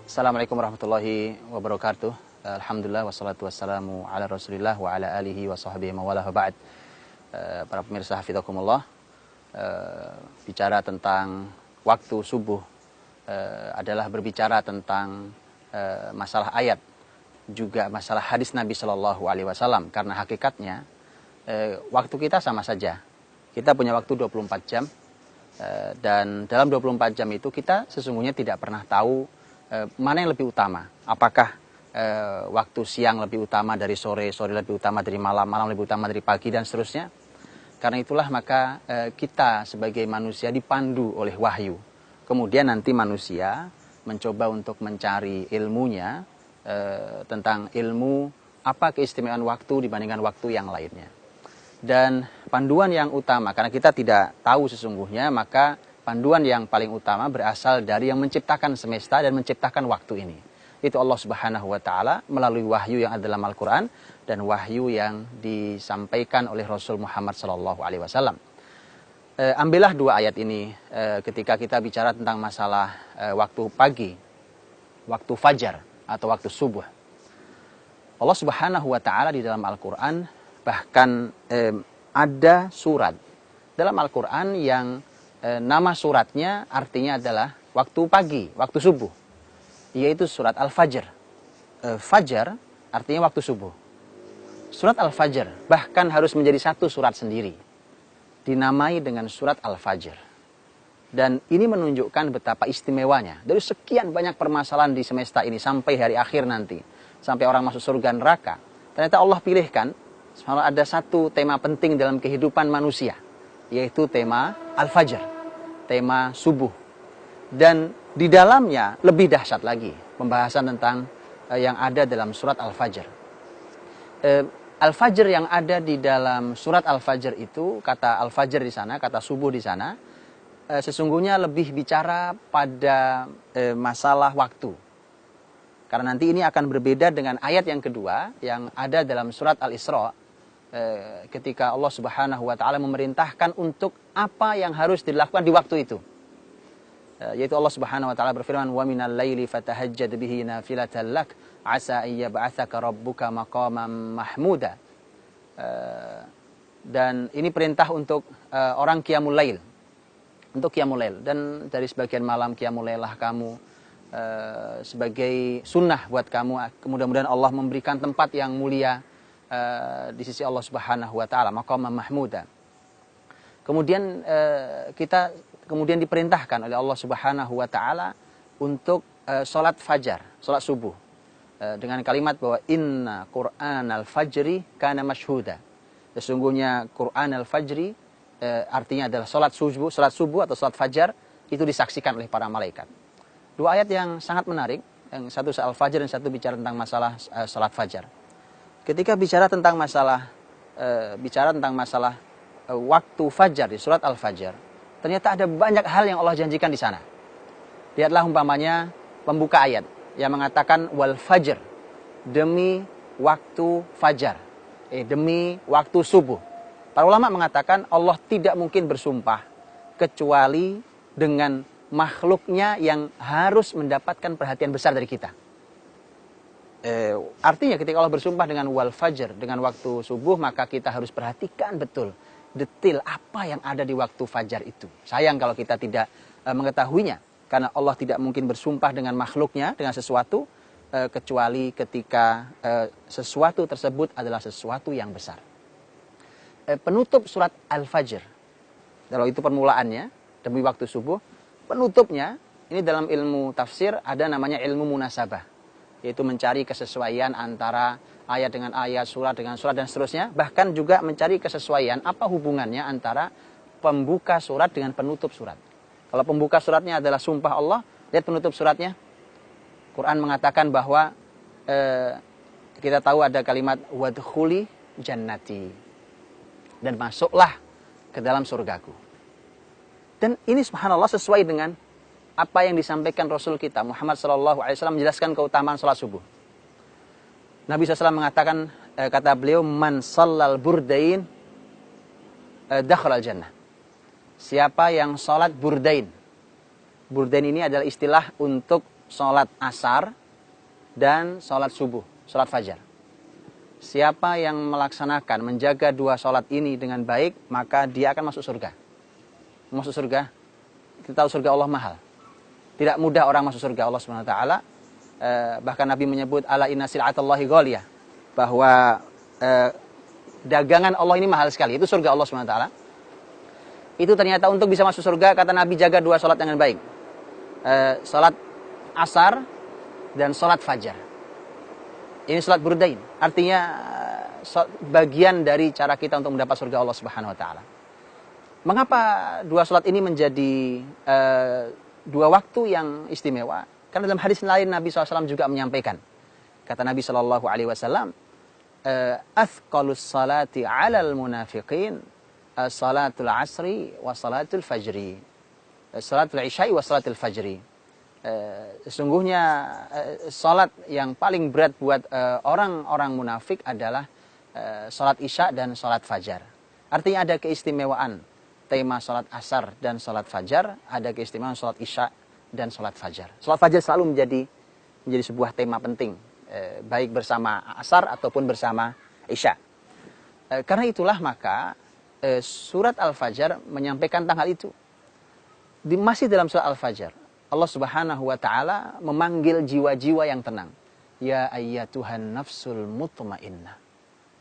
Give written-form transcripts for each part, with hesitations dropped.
Assalamualaikum warahmatullahi wabarakatuh. Alhamdulillah wassalatu wassalamu ala Rasulillah wa ala alihi wa sahbihi mawalah wa ba'd. Para pemirsa hafizakumullah, bicara tentang waktu subuh adalah berbicara tentang masalah ayat, juga masalah hadis Nabi Shallallahu alaihi wasallam, karena hakikatnya waktu kita sama saja. Kita punya waktu 24 jam dan dalam 24 jam itu kita sesungguhnya tidak pernah tahu mana yang lebih utama. Apakah waktu siang lebih utama dari sore, sore lebih utama dari malam, malam lebih utama dari pagi, dan seterusnya. Karena itulah maka kita sebagai manusia dipandu oleh wahyu. Kemudian nanti manusia mencoba untuk mencari ilmunya tentang ilmu apa keistimewaan waktu dibandingkan waktu yang lainnya. Dan panduan yang utama, karena kita tidak tahu sesungguhnya, maka panduan yang paling utama berasal dari yang menciptakan semesta dan menciptakan waktu ini. Itu Allah Subhanahu wa Ta'ala melalui wahyu yang ada dalam Al-Quran dan wahyu yang disampaikan oleh Rasul Muhammad Sallallahu Alaihi Wasallam. Ambillah dua ayat ini ketika kita bicara tentang masalah waktu pagi, waktu fajar atau waktu subuh. Allah Subhanahu wa Ta'ala di dalam Al-Quran bahkan ada surat dalam Al-Quran yang nama suratnya artinya adalah waktu pagi, waktu subuh, yaitu surat Al-Fajr. Fajar artinya waktu subuh. Surat Al-Fajr bahkan harus menjadi satu surat sendiri, dinamai dengan surat Al-Fajr. Dan ini menunjukkan betapa istimewanya. Dari sekian banyak permasalahan di semesta ini sampai hari akhir nanti, sampai orang masuk surga neraka, ternyata Allah pilihkan ada satu tema penting dalam kehidupan manusia, yaitu tema Al-Fajr, tema subuh. Dan di dalamnya lebih dahsyat lagi pembahasan tentang yang ada dalam surat Al-Fajr. Al-Fajr yang ada di dalam surat Al-Fajr itu, kata Al-Fajr di sana, kata subuh di sana, sesungguhnya lebih bicara pada masalah waktu. Karena nanti ini akan berbeda dengan ayat yang kedua yang ada dalam surat Al-Isra, ketika Allah Subhanahu wa Ta'ala memerintahkan untuk apa yang harus dilakukan di waktu itu, yaitu Allah Subhanahu wa Ta'ala berfirman, wa minal laili fatahajjad bihi nafilatan lak asa ayyab'atsaka rabbuka maqaman mahmuda. Dan ini perintah untuk orang qiyamul lail, untuk qiyamul lail, dan dari sebagian malam qiyamul lailah kamu, sebagai sunnah buat kamu. Mudah-mudahan Allah memberikan tempat yang mulia di sisi Allah Subhanahu wa Ta'ala, maqaman mahmuda. Kemudian kita kemudian diperintahkan oleh Allah Subhanahu wa Ta'ala untuk sholat fajar, sholat subuh, dengan kalimat bahwa inna Qur'anal fajri kana mashhuda. Sesungguhnya Qur'an al-fajri artinya adalah sholat subuh atau sholat fajar, itu disaksikan oleh para malaikat. Dua ayat yang sangat menarik, yang satu soal fajar dan satu bicara tentang masalah sholat fajar. Ketika bicara tentang masalah waktu fajar di surat Al-Fajr, ternyata ada banyak hal yang Allah janjikan di sana. Lihatlah umpamanya pembuka ayat yang mengatakan wal fajr, demi waktu fajar, demi waktu subuh. Para ulama mengatakan Allah tidak mungkin bersumpah kecuali dengan makhluknya yang harus mendapatkan perhatian besar dari kita. Artinya ketika Allah bersumpah dengan wal fajr, dengan waktu subuh, maka kita harus perhatikan betul detail apa yang ada di waktu fajar itu. Sayang kalau kita tidak mengetahuinya, karena Allah tidak mungkin bersumpah dengan makhluknya, dengan sesuatu, kecuali ketika sesuatu tersebut adalah sesuatu yang besar. Penutup surat Al-Fajr, kalau itu permulaannya demi waktu subuh, penutupnya ini dalam ilmu tafsir ada namanya ilmu munasabah, yaitu mencari kesesuaian antara ayat dengan ayat, surat dengan surat, dan seterusnya. Bahkan juga mencari kesesuaian apa hubungannya antara pembuka surat dengan penutup surat. Kalau pembuka suratnya adalah sumpah Allah, lihat penutup suratnya. Quran mengatakan bahwa kita tahu ada kalimat wadkhuli jannati, dan masuklah ke dalam surgaku. Dan ini subhanallah sesuai dengan apa yang disampaikan Rasul kita Muhammad SAW menjelaskan keutamaan sholat subuh. Nabi SAW mengatakan, kata beliau, man sallal burdain dakhalal jannah. Siapa yang sholat burdain. Burdain ini adalah istilah untuk sholat asar dan sholat subuh, sholat fajar. Siapa yang melaksanakan, menjaga dua sholat ini dengan baik, maka dia akan masuk surga. Masuk surga, kita tahu surga Allah mahal. Tidak mudah orang masuk surga Allah SWT. Bahkan Nabi menyebut, ala inna sil'atallahi ghaliyah. Bahwa dagangan Allah ini mahal sekali. Itu surga Allah SWT. Itu ternyata untuk bisa masuk surga, kata Nabi, jaga dua sholat dengan baik. Sholat asar dan sholat fajar. Ini sholat burdain. Artinya bagian dari cara kita untuk mendapat surga Allah Subhanahu wa taala. Mengapa dua sholat ini menjadi dua waktu yang istimewa? Karena dalam hadis lain Nabi SAW juga menyampaikan. Kata Nabi SAW, athqalus salati 'alal munafiqin salatul asri wa salatul fajri. Salatul isya'i wa salatul fajri. Sesungguhnya salat yang paling berat buat orang-orang munafik adalah salat isya dan salat fajar. Artinya ada keistimewaan tema salat asar dan salat fajar, ada keistimewaan salat isya dan salat fajar. Salat fajar selalu menjadi sebuah tema penting, baik bersama asar ataupun bersama isya. Karena itulah maka surat Al-Fajr menyampaikan tentang hal itu. Masih dalam surat Al-Fajr, Allah Subhanahu wa taala memanggil jiwa-jiwa yang tenang. Ya ayyatuhan nafsul mutmainnah.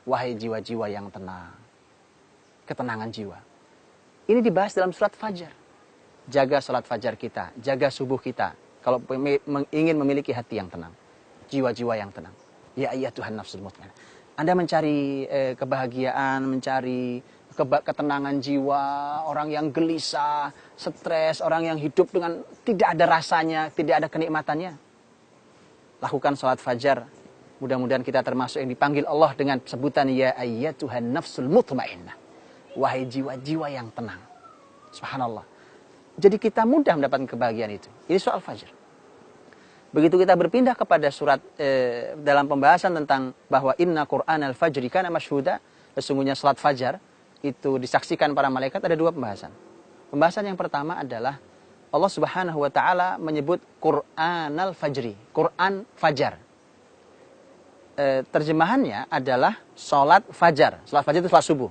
Wahai jiwa-jiwa yang tenang. Ketenangan jiwa. Ini dibahas dalam surat Fajar. Jaga salat fajar kita, jaga subuh kita kalau ingin memiliki hati yang tenang, jiwa-jiwa yang tenang. Ya ayyatuhan nafsul mutmainnah. Anda mencari kebahagiaan, mencari ketenangan jiwa, orang yang gelisah, stres, orang yang hidup dengan tidak ada rasanya, tidak ada kenikmatannya. Lakukan salat fajar. Mudah-mudahan kita termasuk yang dipanggil Allah dengan sebutan ya ayyatuhan nafsul mutmainnah. Wahai jiwa-jiwa yang tenang. Subhanallah. Jadi kita mudah mendapatkan kebahagiaan itu. Ini soal fajar. Begitu kita berpindah kepada surat dalam pembahasan tentang bahwa inna Qur'anal fajri kana masyhuda, sesungguhnya salat fajar itu disaksikan para malaikat, ada dua pembahasan. Pembahasan yang pertama adalah Allah Subhanahu wa taala menyebut Qur'anal fajri, Quran fajar. Terjemahannya adalah salat fajar. Salat fajar itu salat subuh.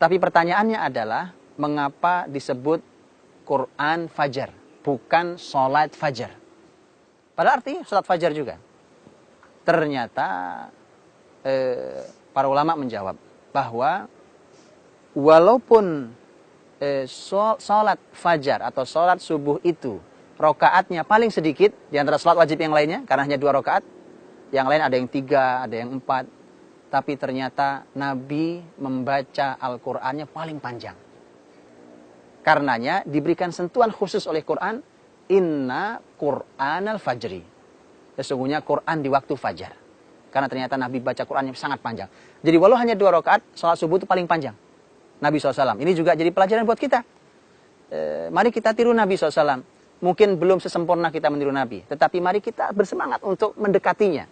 Tapi pertanyaannya adalah mengapa disebut Quran fajar, bukan salat fajar? Pada arti salat fajar juga. Ternyata para ulama menjawab bahwa walaupun sholat fajar atau sholat subuh itu rokaatnya paling sedikit di antara sholat wajib yang lainnya, karena hanya 2 rokaat, yang lain ada yang 3, ada yang 4, tapi ternyata Nabi membaca Al-Qur'annya paling panjang. Karenanya diberikan sentuhan khusus oleh Quran, inna Qur'anal fajri. Sesungguhnya Quran di waktu fajar. Karena ternyata Nabi baca Qurannya sangat panjang. Jadi walau hanya 2 rokaat, sholat subuh itu paling panjang. Nabi SAW. Ini juga jadi pelajaran buat kita. Mari kita tiru Nabi SAW. Mungkin belum sesempurna kita meniru Nabi. Tetapi mari kita bersemangat untuk mendekatinya.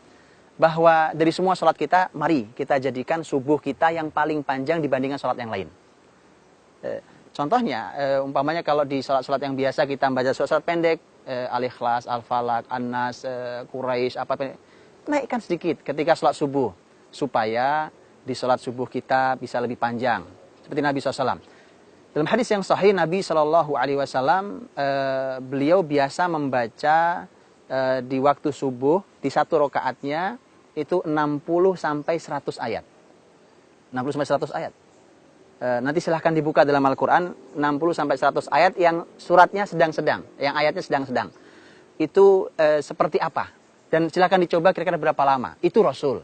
Bahwa dari semua sholat kita, mari kita jadikan subuh kita yang paling panjang dibandingkan sholat yang lain. Contohnya, umpamanya kalau di sholat-sholat yang biasa kita membaca sholat pendek, Al-Ikhlas, Al-Falaq, An-Nas, Quraisy, naikkan sedikit ketika sholat subuh. Supaya di sholat subuh kita bisa lebih panjang. Seperti Nabi SAW. Dalam hadis yang sahih, Nabi SAW, beliau biasa membaca di waktu subuh, di 1 rokaatnya, itu 60-100 ayat. 60-100 ayat. Nanti silahkan dibuka dalam Al-Quran, 60-100 ayat yang suratnya sedang-sedang, yang ayatnya sedang-sedang. Itu seperti apa? Dan silahkan dicoba kira-kira berapa lama. Itu Rasul.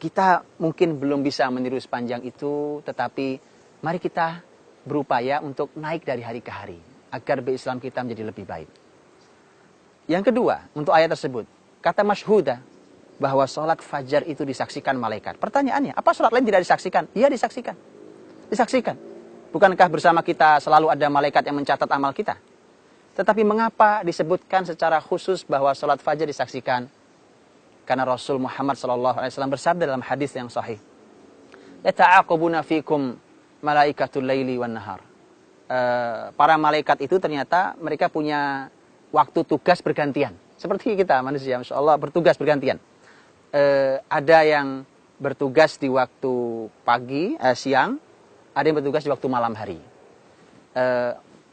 Kita mungkin belum bisa meniru sepanjang itu, tetapi mari kita berupaya untuk naik dari hari ke hari, agar berislam kita menjadi lebih baik. Yang kedua, untuk ayat tersebut, kata masyhuda, bahwa sholat fajar itu disaksikan malaikat. Pertanyaannya, apa sholat lain tidak disaksikan? Iya disaksikan. Disaksikan. Bukankah bersama kita selalu ada malaikat yang mencatat amal kita? Tetapi mengapa disebutkan secara khusus bahwa sholat fajar disaksikan? Karena Rasul Muhammad SAW bersabda dalam hadis yang sahih. Yata'aqabuna fikum malaikatul laili wan nahar. Para malaikat itu ternyata mereka punya waktu tugas bergantian. Seperti kita manusia, Masya Allah, bertugas bergantian. Ada yang bertugas di waktu pagi, siang, ada yang bertugas di waktu malam hari.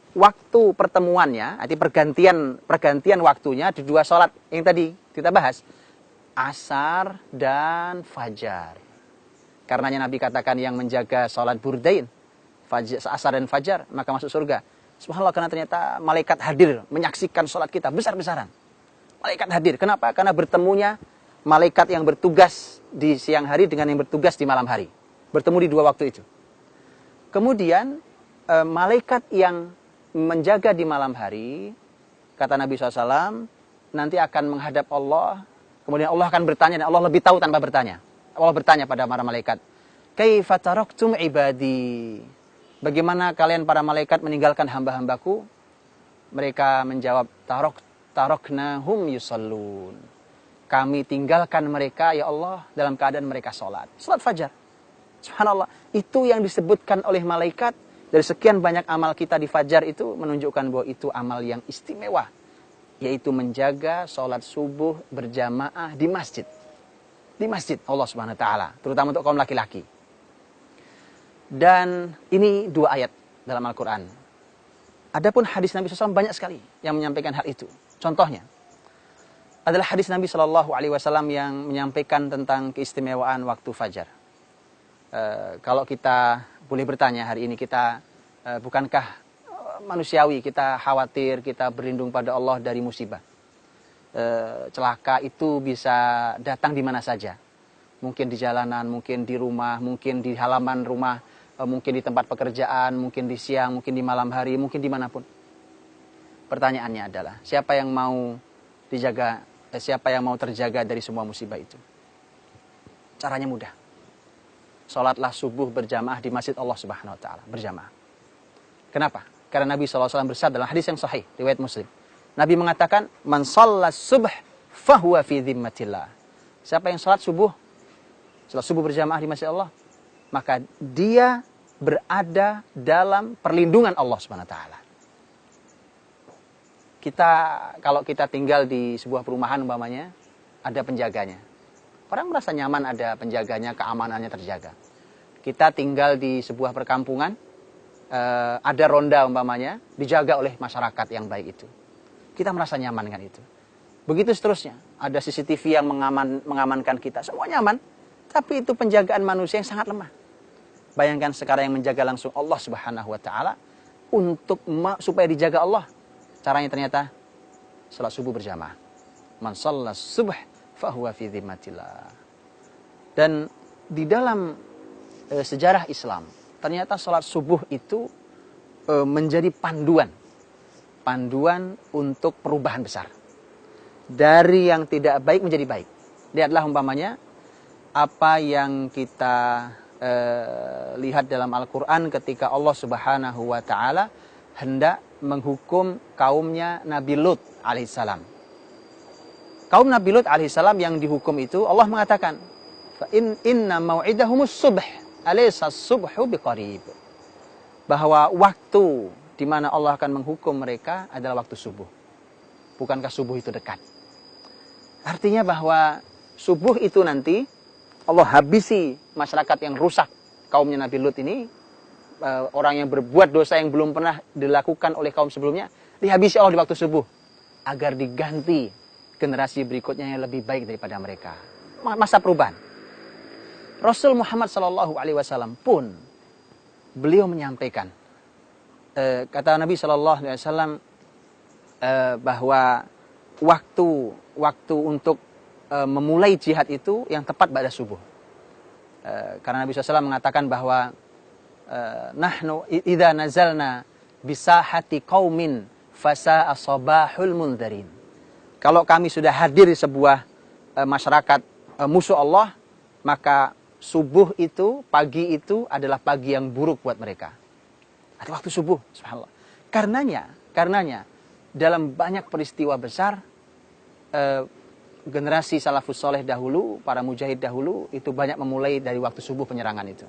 Waktu pertemuannya, arti pergantian waktunya di dua sholat yang tadi kita bahas, asar dan fajar. Karenanya Nabi katakan yang menjaga sholat burdain, asar dan fajar, maka masuk surga. Subhanallah, karena ternyata malaikat hadir menyaksikan sholat kita besar-besaran. Malaikat hadir. Kenapa? Karena bertemunya malaikat yang bertugas di siang hari dengan yang bertugas di malam hari. Bertemu di dua waktu itu. Kemudian malaikat yang menjaga di malam hari, kata Nabi SAW, nanti akan menghadap Allah. Kemudian Allah akan bertanya, dan Allah lebih tahu tanpa bertanya. Allah bertanya pada para malaikat, "Kaifa taraktum ibadi?" Bagaimana kalian para malaikat meninggalkan hamba-hambaku? Mereka menjawab, taroknahum yusallun. Kami tinggalkan mereka, ya Allah, dalam keadaan mereka sholat. Sholat fajar. Subhanallah. Itu yang disebutkan oleh malaikat. Dari sekian banyak amal kita di fajar itu menunjukkan bahwa itu amal yang istimewa. Yaitu menjaga sholat subuh berjamaah di masjid. Di masjid Allah Subhanahu Wa Taala. Terutama untuk kaum laki-laki. Dan ini dua ayat dalam Al-Quran. Adapun hadis Nabi SAW banyak sekali yang menyampaikan hal itu. Contohnya adalah hadis Nabi SAW yang menyampaikan tentang keistimewaan waktu fajar. Kalau kita boleh bertanya hari ini, kita bukankah manusiawi, kita khawatir, kita berlindung pada Allah dari musibah. Celaka itu bisa datang di mana saja. Mungkin di jalanan, mungkin di rumah, mungkin di halaman rumah, mungkin di tempat pekerjaan, mungkin di siang, mungkin di malam hari, mungkin dimanapun. Pertanyaannya adalah, siapa yang mau dijaga, siapa yang mau terjaga dari semua musibah itu? Caranya mudah. Salatlah subuh berjamaah di masjid Allah Subhanahu Wa Taala, berjamaah. Kenapa? Karena Nabi SAW bersabda dalam hadis yang sahih, riwayat Muslim. Nabi mengatakan, "Man shallas subh fahuwa fi dhimmatillah." Siapa yang salat subuh berjamaah di masjid Allah, maka dia berada dalam perlindungan Allah Subhanahu Wa Taala. Kalau kita tinggal di sebuah perumahan umpamanya, ada penjaganya. Orang merasa nyaman ada penjaganya, keamanannya terjaga. Kita tinggal di sebuah perkampungan, ada ronda umpamanya, dijaga oleh masyarakat yang baik itu. Kita merasa nyaman dengan itu. Begitu seterusnya, ada CCTV yang mengamankan kita, semua nyaman. Tapi itu penjagaan manusia yang sangat lemah. Bayangkan sekarang yang menjaga langsung Allah Subhanahu Wa Taala, supaya dijaga Allah. Caranya ternyata salat subuh berjamaah. Man shallas subh fahuwa fi dhimmatillah. Dan di dalam sejarah Islam, ternyata salat subuh itu menjadi panduan untuk perubahan besar. Dari yang tidak baik menjadi baik. Lihatlah umpamanya apa yang kita lihat dalam Al-Quran ketika Allah Subhanahu Wa Taala hendak menghukum kaumnya Nabi Lut alaihissalam. Kaum Nabi Lut alaihissalam yang dihukum itu Allah mengatakan, inna mau'idahumus subh alaysa subhu biqarib. Bahwa waktu di mana Allah akan menghukum mereka adalah waktu subuh. Bukankah subuh itu dekat? Artinya bahwa subuh itu nanti Allah habisi masyarakat yang rusak. Kaumnya Nabi Lut ini, orang yang berbuat dosa yang belum pernah dilakukan oleh kaum sebelumnya, dihabisi Allah di waktu subuh. Agar diganti generasi berikutnya yang lebih baik daripada mereka. Masa perubahan. Rasul Muhammad SAW pun, beliau menyampaikan, kata Nabi SAW, bahwa waktu untuk memulai jihad itu yang tepat pada subuh. Karena Nabi SAW mengatakan bahwa nahnu idza nazalna bisahati qaumin fasa'a sabahul mundzirin. Kalau kami sudah hadir di sebuah masyarakat musuh Allah, maka subuh itu, pagi itu adalah pagi yang buruk buat mereka. Ada waktu subuh, subhanallah. Karenanya dalam banyak peristiwa besar, generasi salafus soleh dahulu, para mujahid dahulu, itu banyak memulai dari waktu subuh penyerangan itu.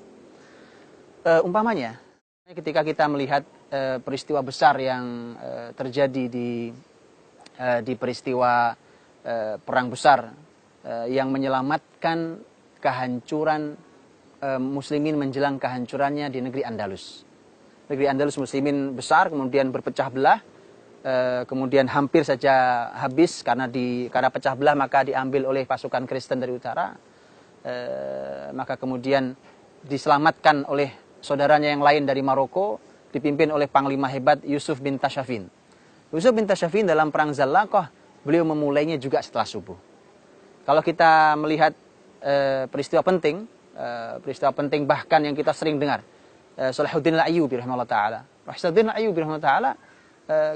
Umpamanya, ketika kita melihat peristiwa besar yang terjadi di di peristiwa perang besar yang menyelamatkan kehancuran muslimin menjelang kehancurannya di negeri Andalus. Negeri Andalus muslimin besar, kemudian berpecah belah, kemudian hampir saja habis karena pecah belah, maka diambil oleh pasukan Kristen dari utara. Maka kemudian diselamatkan oleh saudaranya yang lain dari Maroko, dipimpin oleh panglima hebat Yusuf bin Tashafin. Yusuf bin Tashafin dalam perang Zallaqah, beliau memulainya juga setelah subuh. Kalau kita melihat peristiwa penting bahkan yang kita sering dengar, Salahuddin al-Ayyubi rahimahullah ta'ala. Salahuddin al-Ayyubi rahimahullah ta'ala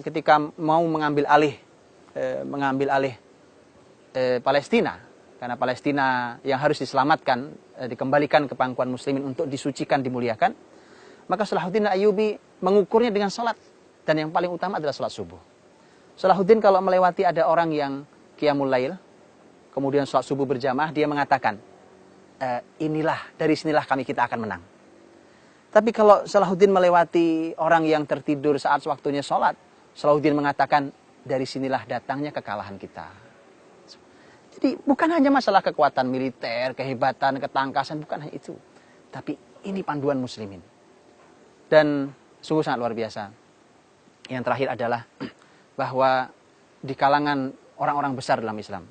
ketika mau mengambil alih Palestina, karena Palestina yang harus diselamatkan, dikembalikan ke pangkuan muslimin untuk disucikan, dimuliakan, maka Salahuddin al-Ayyubi mengukurnya dengan salat, dan yang paling utama adalah salat subuh. Salahuddin kalau melewati ada orang yang qiyamul lail, kemudian salat subuh berjamaah, dia mengatakan, dari sinilah kita akan menang. Tapi kalau Salahuddin melewati orang yang tertidur saat waktunya sholat, Salahuddin mengatakan, dari sinilah datangnya kekalahan kita. Jadi bukan hanya masalah kekuatan militer, kehebatan, ketangkasan, bukan hanya itu. Tapi ini panduan muslimin. Dan sungguh sangat luar biasa. Yang terakhir adalah bahwa di kalangan orang-orang besar dalam Islam,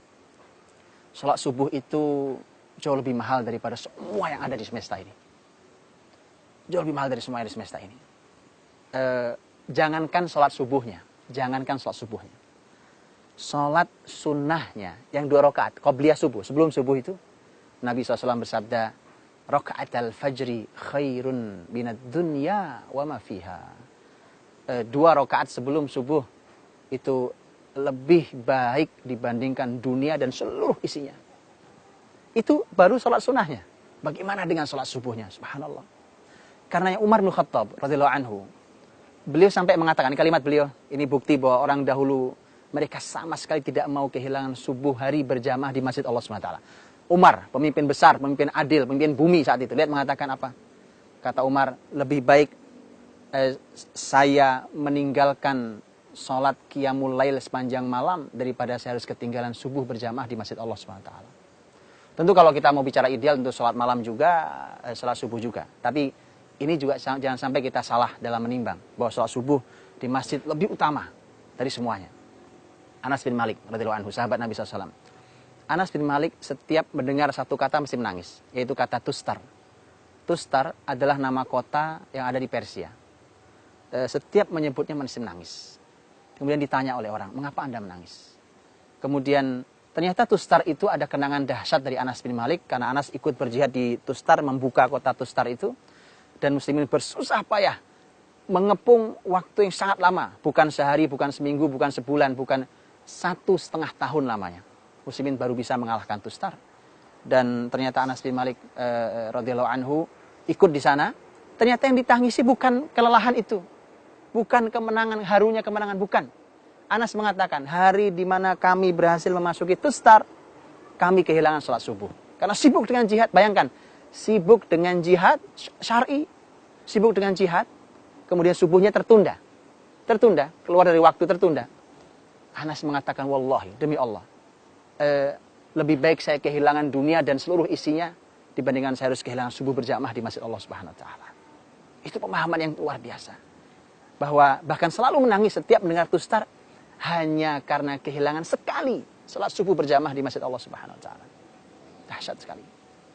sholat subuh itu jauh lebih mahal daripada semua yang ada di semesta ini. Jauh lebih mahal dari semua yang di semesta ini. Jangankan sholat subuhnya. Sholat sunnahnya yang 2 rakaat, qobliyah subuh, sebelum subuh itu, Nabi SAW bersabda, raka'atal fajri khairun minad dunya wa ma fiha. 2 rakaat sebelum subuh itu lebih baik dibandingkan dunia dan seluruh isinya. Itu baru sholat sunnahnya. Bagaimana dengan sholat subuhnya? Subhanallah. Karena Umar bin Khattab radhiyallahu anhu, beliau sampai mengatakan, ini kalimat beliau, ini bukti bahwa orang dahulu mereka sama sekali tidak mau kehilangan subuh hari berjamaah di Masjid Allah SWT. Umar, pemimpin besar, pemimpin adil, pemimpin bumi saat itu, lihat mengatakan apa? Kata Umar, lebih baik saya meninggalkan sholat qiyamul lail sepanjang malam daripada saya harus ketinggalan subuh berjamaah di Masjid Allah SWT. Tentu kalau kita mau bicara ideal, tentu sholat malam juga, sholat subuh juga. Tapi ini juga jangan sampai kita salah dalam menimbang bahwa sholat subuh di masjid lebih utama dari semuanya. Anas bin Malik radhiyallahu anhu, sahabat Nabi SAW. Anas bin Malik setiap mendengar satu kata mesti menangis, yaitu kata Tustar. Tustar adalah nama kota yang ada di Persia. Setiap menyebutnya mesti menangis. Kemudian ditanya oleh orang, mengapa Anda menangis? Kemudian ternyata Tustar itu ada kenangan dahsyat dari Anas bin Malik, karena Anas ikut berjihad di Tustar, membuka kota Tustar itu. Dan muslimin bersusah payah mengepung waktu yang sangat lama. Bukan sehari, bukan seminggu, bukan sebulan, bukan 1,5 tahun lamanya. Muslimin baru bisa mengalahkan Tustar. Dan ternyata Anas bin Malik radhiyallahu anhu ikut di sana. Ternyata yang ditangisi bukan kelelahan itu. Bukan kemenangan, harunya kemenangan, bukan. Anas mengatakan, hari di mana kami berhasil memasuki Tustar, kami kehilangan sholat subuh. Karena sibuk dengan jihad, bayangkan. Sibuk dengan jihad syar'i, sibuk dengan jihad, kemudian subuhnya tertunda, keluar dari waktu, tertunda. Anas mengatakan, wallahi, demi Allah, lebih baik saya kehilangan dunia dan seluruh isinya dibandingkan saya harus kehilangan subuh berjamaah di Masjid Allah Subhanahu Wa Taala. Itu pemahaman yang luar biasa, bahwa bahkan selalu menangis setiap mendengar Tustar hanya karena kehilangan sekali salat subuh berjamaah di Masjid Allah Subhanahu Wa Taala. Dahsyat sekali.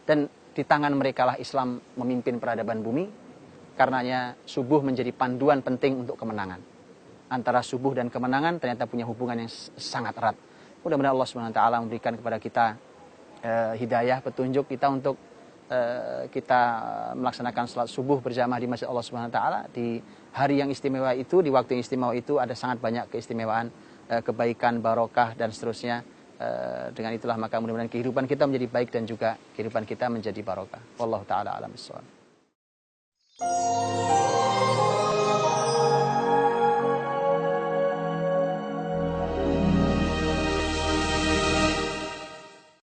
Dan di tangan mereka lah Islam memimpin peradaban bumi. Karenanya subuh menjadi panduan penting untuk kemenangan. Antara subuh dan kemenangan ternyata punya hubungan yang sangat erat. Mudah-mudahan Allah SWT memberikan kepada kita hidayah, petunjuk kita untuk kita melaksanakan salat subuh berjamaah di Masjid Allah SWT. Di hari yang istimewa itu, di waktu yang istimewa itu ada sangat banyak keistimewaan, kebaikan, barokah dan seterusnya. Dengan itulah maka mudah-mudahan kehidupan kita menjadi baik dan juga kehidupan kita menjadi barokah. Wallahu taala alam bissawab.